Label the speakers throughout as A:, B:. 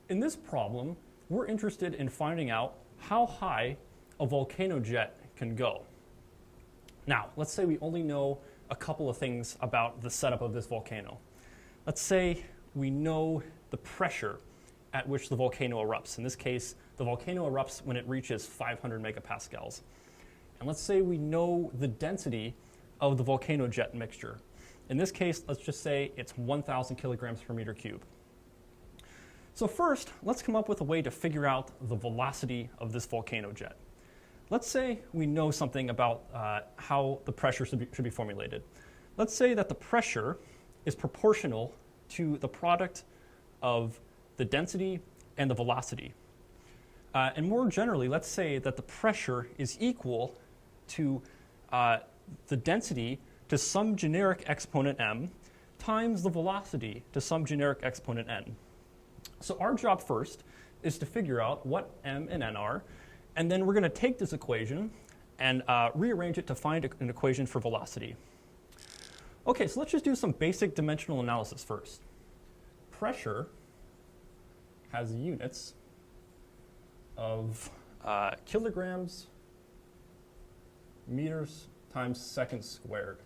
A: In this problem, we're interested in finding out how high a volcano jet can go. Now, let's say we only know a couple of things about the setup of this volcano. Let's say we know the pressure at which the volcano erupts. In this case, the volcano erupts when it reaches 500 megapascals. And let's say we know the density of the volcano jet mixture. In this case, let's just say it's 1,000 kilograms per meter cube. So first, let's come up with a way to figure out the velocity of this volcano jet. Let's say we know something about how the pressure should be formulated. Let's say that the pressure is proportional to the product of the density and the velocity. And more generally, let's say that the pressure is equal to the density to some generic exponent m times the velocity to some generic exponent n. So our job first is to figure out what m and n are, and then we're going to take this equation and rearrange it to find an equation for velocity. Okay, so let's just do some basic dimensional analysis first. Pressure has units of kilograms, meters times seconds squared.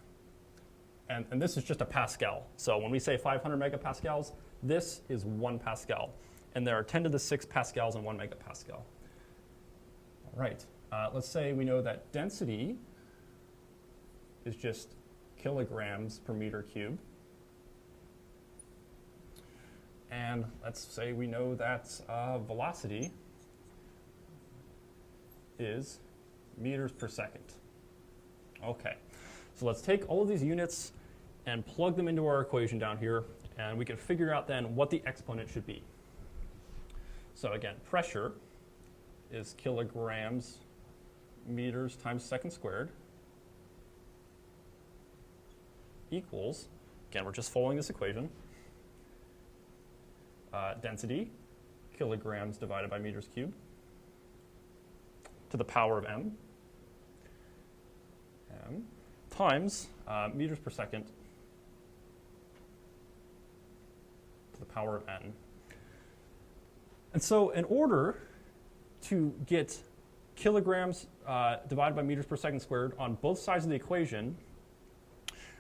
A: And this is just a Pascal. So when we say 500 megapascals, this is 1 Pascal. And there are 10 to the 6 pascals in 1 megapascal. All right, let's say we know that density is just kilograms per meter cube. And let's say we know that velocity is meters per second. Okay, so let's take all of these units and plug them into our equation down here, and we can figure out then what the exponent should be. So again, pressure is kilograms meters times seconds squared equals, again, we're just following this equation, density, kilograms divided by meters cubed to the power of m times meters per second to the power of n. And so in order to get kilograms divided by meters per second squared on both sides of the equation,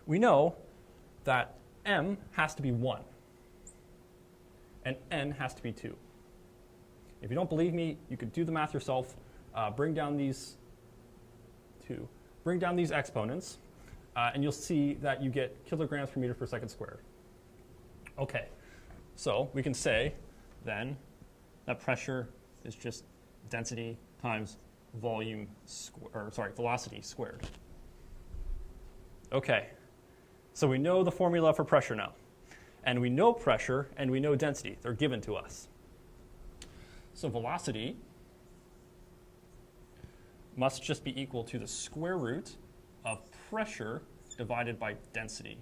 A: we know that m has to be 1 and n has to be 2. If you don't believe me, you could do the math yourself. Bring down these exponents, and you'll see that you get kilograms per meter per second squared. Okay, so we can say then that pressure is just density times velocity squared. Okay, so we know the formula for pressure now. And we know pressure and we know density. They're given to us. So velocity must just be equal to the square root of pressure divided by density.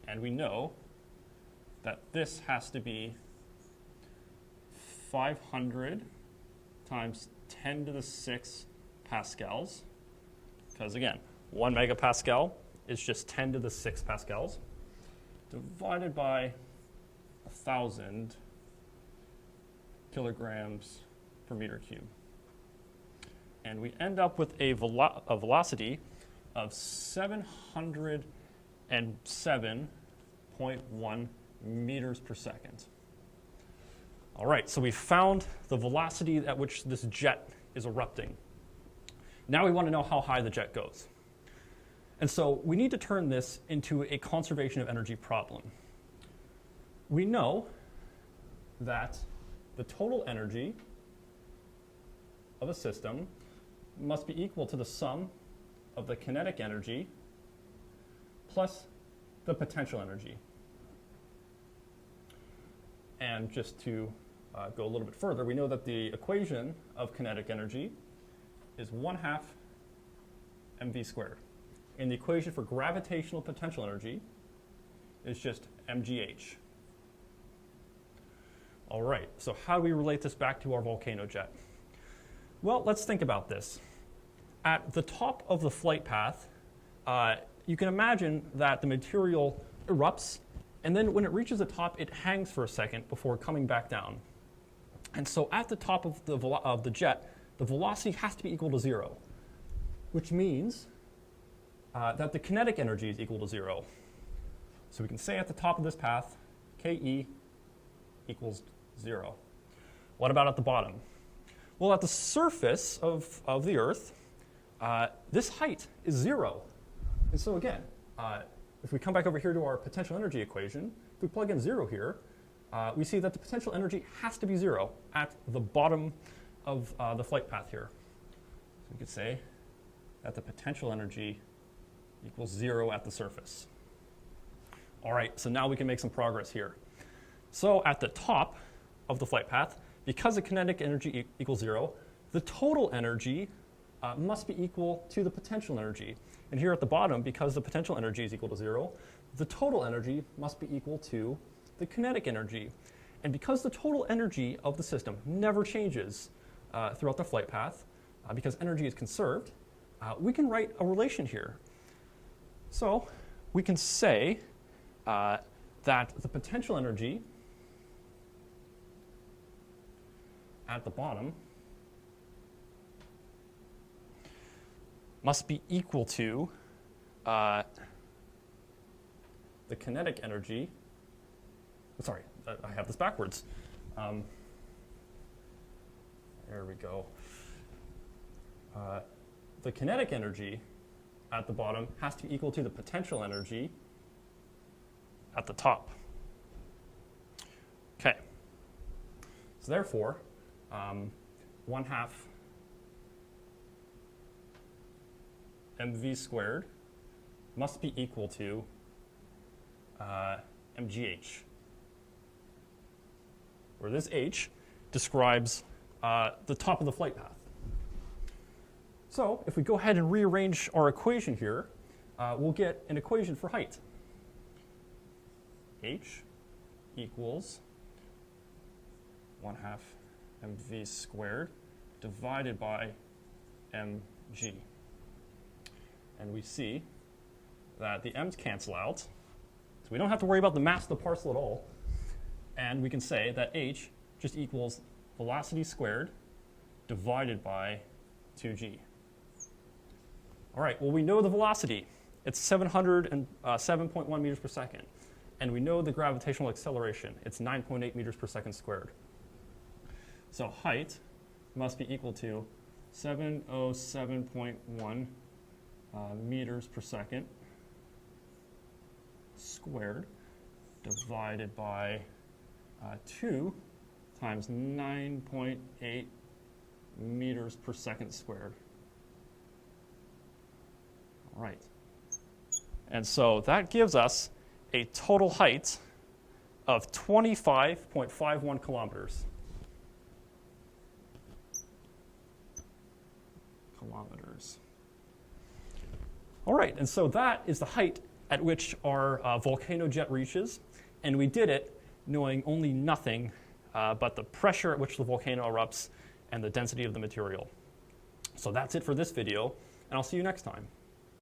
A: And we know that this has to be 500 times 10 to the 6 pascals, because again, 1 megapascal is just 10 to the 6 pascals, divided by 1,000 kilograms per meter cube. And we end up with a velocity of 707.1 meters per second. All right, so we found the velocity at which this jet is erupting. Now we want to know how high the jet goes. And so we need to turn this into a conservation of energy problem. We know that the total energy of a system must be equal to the sum of the kinetic energy plus the potential energy. And just to go a little bit further, we know that the equation of kinetic energy is 1/2 mv squared. And the equation for gravitational potential energy is just mgh. All right, so how do we relate this back to our volcano jet? Well, let's think about this. At the top of the flight path, you can imagine that the material erupts, and then when it reaches the top, it hangs for a second before coming back down. And so at the top of the jet, the velocity has to be equal to 0, which means that the kinetic energy is equal to 0. So we can say at the top of this path, Ke equals 0. What about at the bottom? Well, at the surface of the Earth, this height is 0. And so again, if we come back over here to our potential energy equation, if we plug in 0 here, we see that the potential energy has to be 0 at the bottom of the flight path here. So we could say that the potential energy equals 0 at the surface. All right, so now we can make some progress here. So at the top of the flight path, because the kinetic energy equals 0, the total energy must be equal to the potential energy. And here at the bottom, because the potential energy is equal to 0, the total energy must be equal to the kinetic energy. And because the total energy of the system never changes throughout the flight path, because energy is conserved, we can write a relation here. So we can say that the potential energy at the bottom must be equal to the kinetic energy. Sorry, I have this backwards. There we go. The kinetic energy at the bottom has to be equal to the potential energy at the top. Okay. So therefore, 1/2 mv squared must be equal to mgh, where this h describes the top of the flight path. So if we go ahead and rearrange our equation here, we'll get an equation for height. H equals 1/2 mv squared divided by mg. And we see that the m's cancel out, so we don't have to worry about the mass of the parcel at all. And we can say that h just equals velocity squared divided by 2g. All right, well, we know the velocity. It's 707.1 meters per second. And we know the gravitational acceleration. It's 9.8 meters per second squared. So height must be equal to 707.1 meters per second squared divided by 2 times 9.8 meters per second squared. All right. And so that gives us a total height of 25.51 kilometers. All right, and so that is the height at which our volcano jet reaches, and we did it knowing only nothing but the pressure at which the volcano erupts and the density of the material. So that's it for this video, and I'll see you next time.